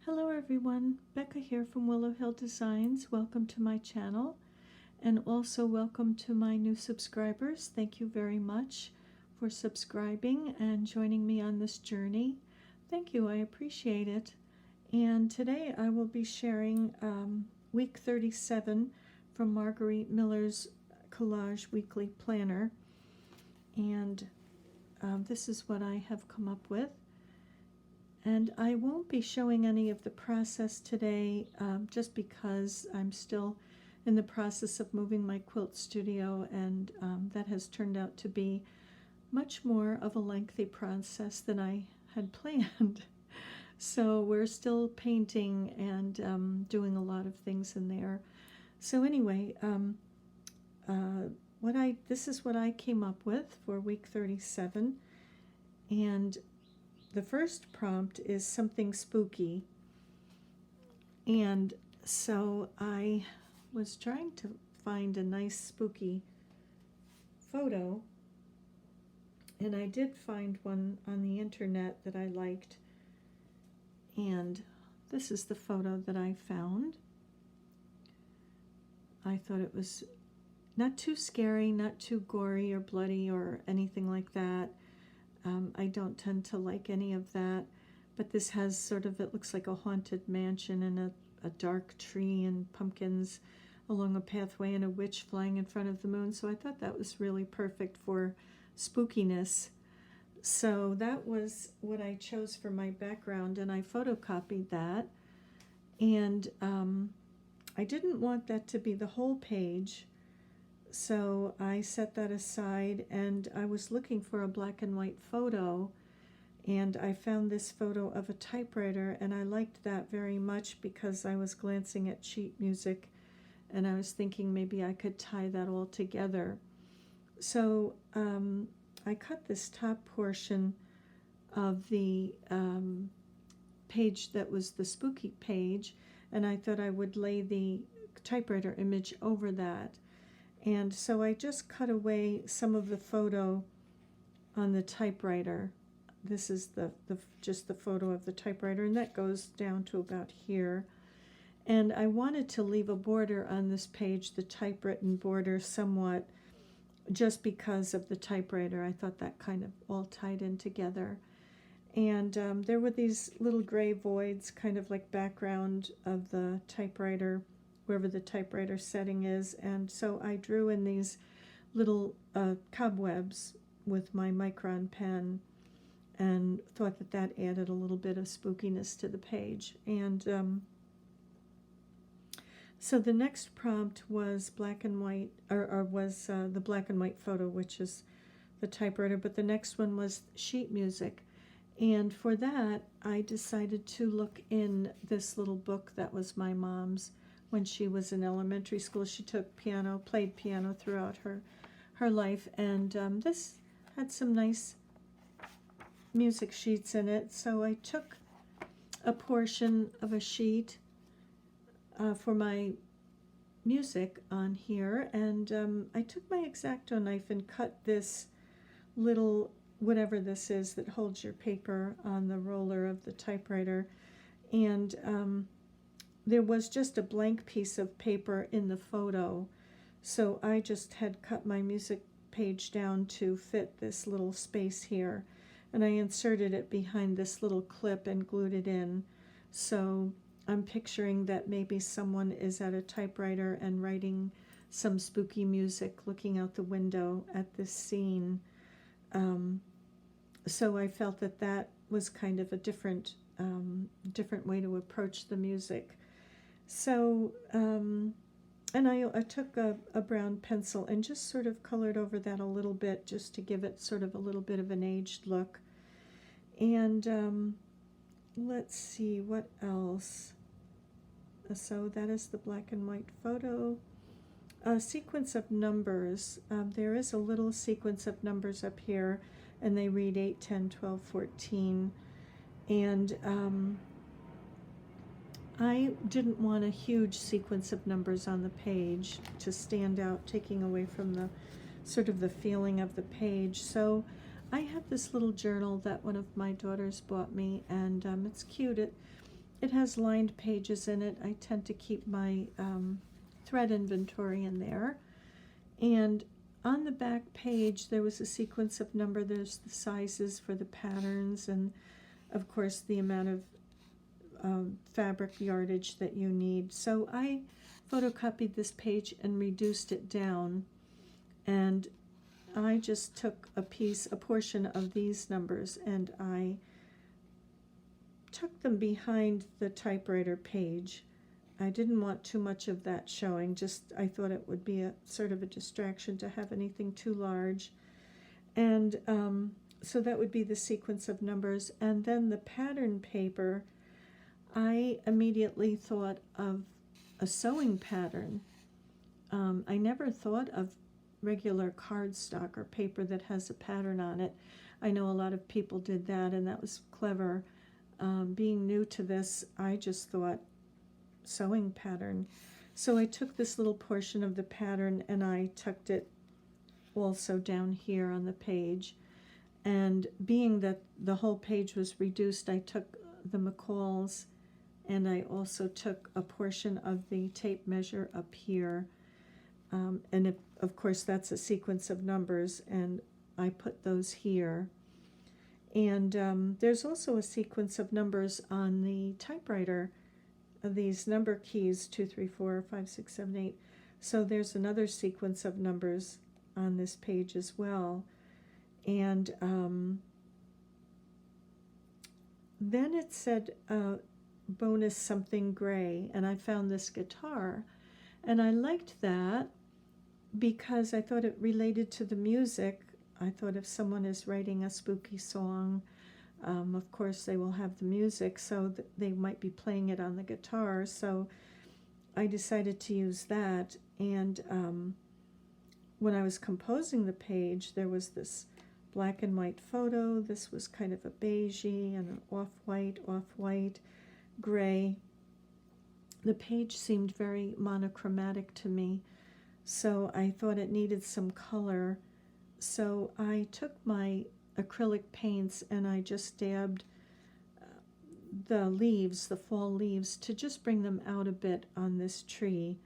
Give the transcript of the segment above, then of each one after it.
Hello everyone, Becca here from Willow Hill Designs. Welcome to my channel and also welcome to my new subscribers. Thank you very much for subscribing and joining me on this journey. Thank you, I appreciate it. And today I will be sharing week 37 from Margarete Miller's Collage Weekly Planner. And this is what I have come up with. And I won't be showing any of the process today just because I'm still in the process of moving my quilt studio, and that has turned out to be much more of a lengthy process than I had planned. So we're still painting and doing a lot of things in there. So anyway, this is what I came up with for week 37, and the first prompt is something spooky, and so I was trying to find a nice spooky photo, and I did find one on the internet that I liked, and this is the photo that I found. I thought it was not too scary, not too gory or bloody or anything like that. I don't tend to like any of that, but this has sort of, it looks like a haunted mansion and a dark tree and pumpkins along a pathway and a witch flying in front of the moon. So I thought that was really perfect for spookiness. So that was what I chose for my background, and I photocopied that. And I didn't want that to be the whole page, so I set that aside, and I was looking for a black and white photo, and I found this photo of a typewriter, and I liked that very much because I was glancing at sheet music, and I was thinking maybe I could tie that all together. So I cut this top portion of the page that was the spooky page, and I thought I would lay the typewriter image over that. And so I just cut away some of the photo on the typewriter. This is just the photo of the typewriter, and that goes down to about here. And I wanted to leave a border on this page, the typewritten border, somewhat, just because of the typewriter. I thought that kind of all tied in together. And there were these little gray voids, kind of like background of the typewriter, wherever the typewriter setting is, and so I drew in these little cobwebs with my micron pen and thought that that added a little bit of spookiness to the page. And so the next prompt was black and white, or was the black and white photo, which is the typewriter, but the next one was sheet music. And for that, I decided to look in this little book that was my mom's. When she was in elementary school, she took piano, played piano throughout her life, and this had some nice music sheets in it. So I took a portion of a sheet for my music on here, and I took my X-Acto knife and cut this little, whatever this is that holds your paper on the roller of the typewriter, and there was just a blank piece of paper in the photo, so I just had cut my music page down to fit this little space here, and I inserted it behind this little clip and glued it in. So I'm picturing that maybe someone is at a typewriter and writing some spooky music looking out the window at this scene. So I felt that that was kind of a different way to approach the music. So, and I took a brown pencil and just sort of colored over that a little bit, just to give it sort of a little bit of an aged look. And let's see, what else? So that is the black and white photo. A sequence of numbers. There is a little sequence of numbers up here, and they read 8, 10, 12, 14. And I didn't want a huge sequence of numbers on the page to stand out, taking away from the sort of the feeling of the page. So I have this little journal that one of my daughters bought me, and it's cute. it has lined pages in it. I tend to keep my thread inventory in there. And on the back page, there was a sequence of number. There's the sizes for the patterns, and of course the amount of fabric yardage that you need. So I photocopied this page and reduced it down, and I just took a portion of these numbers, and I tuck them behind the typewriter page. I didn't want too much of that showing, just I thought it would be a sort of a distraction to have anything too large. And so that would be the sequence of numbers. And then the pattern paper, I immediately thought of a sewing pattern. I never thought of regular cardstock or paper that has a pattern on it. I know a lot of people did that, and that was clever. Being new to this, I just thought sewing pattern. So I took this little portion of the pattern and I tucked it also down here on the page. And being that the whole page was reduced, I took the McCalls, and I also took a portion of the tape measure up here. And of course that's a sequence of numbers, and I put those here. And there's also a sequence of numbers on the typewriter, these number keys, 2, 3, 4, 5, 6, 7, 8. So there's another sequence of numbers on this page as well. And then it said bonus something gray, and I found this guitar, and I liked that because I thought it related to the music. I thought if someone is writing a spooky song, of course they will have the music, so they might be playing it on the guitar. So I decided to use that. And when I was composing the page, there was this black and white photo. This was kind of a beigey and an off-white, gray. The page seemed very monochromatic to me, so I thought it needed some color. So I took my acrylic paints and I just dabbed the leaves, the fall leaves, to just bring them out a bit on this tree,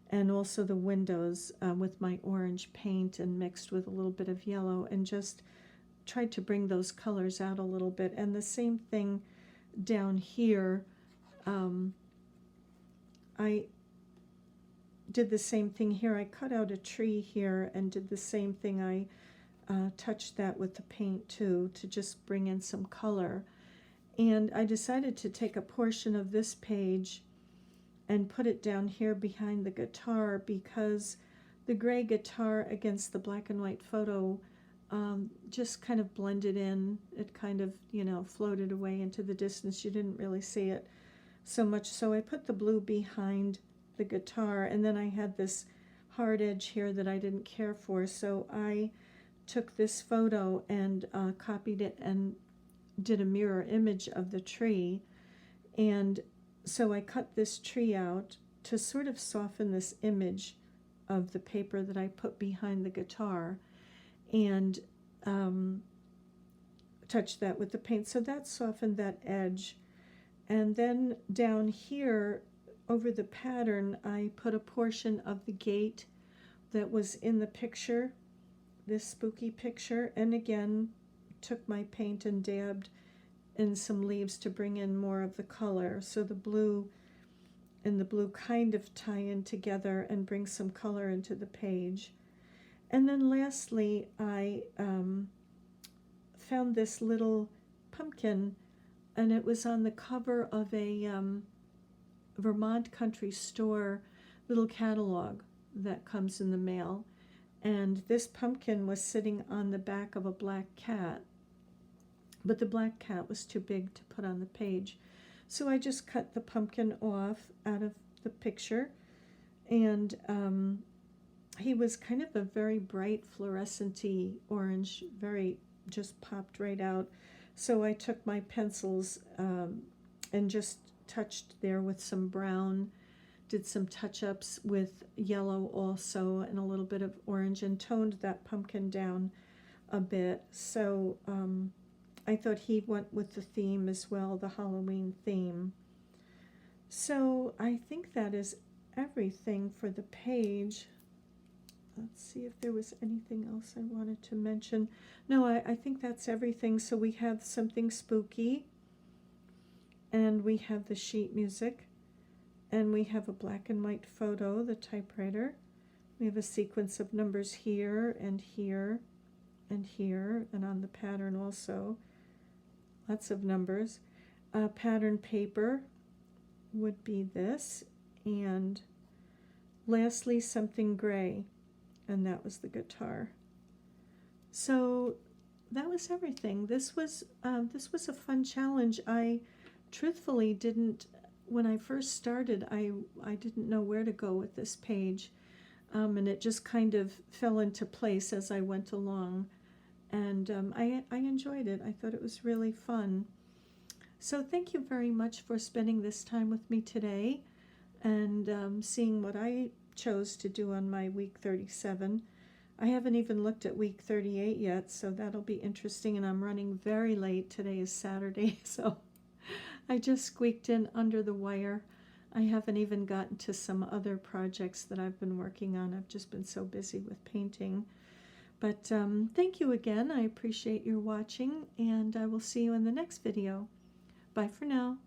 and also the windows with my orange paint, and mixed with a little bit of yellow, and just tried to bring those colors out a little bit. And the same thing down here. I did the same thing here. I cut out a tree here and did the same thing. I touched that with the paint too, to just bring in some color. And I decided to take a portion of this page and put it down here behind the guitar, because the gray guitar against the black and white photo just kind of blended in. It kind of, floated away into the distance. You didn't really see it so much. So I put the blue behind the guitar, and then I had this hard edge here that I didn't care for. So I took this photo and copied it and did a mirror image of the tree. And so I cut this tree out to sort of soften this image of the paper that I put behind the guitar, and touched that with the paint. So that softened that edge. And then down here over the pattern, I put a portion of the gate that was in the picture, this spooky picture, and again took my paint and dabbed in some leaves to bring in more of the color. So the blue and the blue kind of tie in together and bring some color into the page. And then lastly, I found this little pumpkin, and it was on the cover of a Vermont Country Store little catalog that comes in the mail. And this pumpkin was sitting on the back of a black cat, but the black cat was too big to put on the page. So I just cut the pumpkin off out of the picture, and he was kind of a very bright fluorescent-y orange, very just popped right out. So I took my pencils and just touched there with some brown, did some touch-ups with yellow also, and a little bit of orange, and toned that pumpkin down a bit. So I thought he went with the theme as well, the Halloween theme. So I think that is everything for the page. Let's see if there was anything else I wanted to mention. No, I think that's everything. So we have something spooky, and we have the sheet music, and we have a black and white photo, the typewriter. We have a sequence of numbers here and here and here, and on the pattern also. Lots of numbers. Pattern paper would be this, and lastly something gray, and that was the guitar. So that was everything. This was a fun challenge. I truthfully didn't, when I first started, I didn't know where to go with this page, and it just kind of fell into place as I went along, and I enjoyed it. I thought it was really fun. So thank you very much for spending this time with me today, and seeing what I chose to do on my week 37. I haven't even looked at week 38 yet, so that'll be interesting, and I'm running very late. Today is Saturday, so I just squeaked in under the wire. I haven't even gotten to some other projects that I've been working on. I've just been so busy with painting. But thank you again. I appreciate your watching, and I will see you in the next video. Bye for now.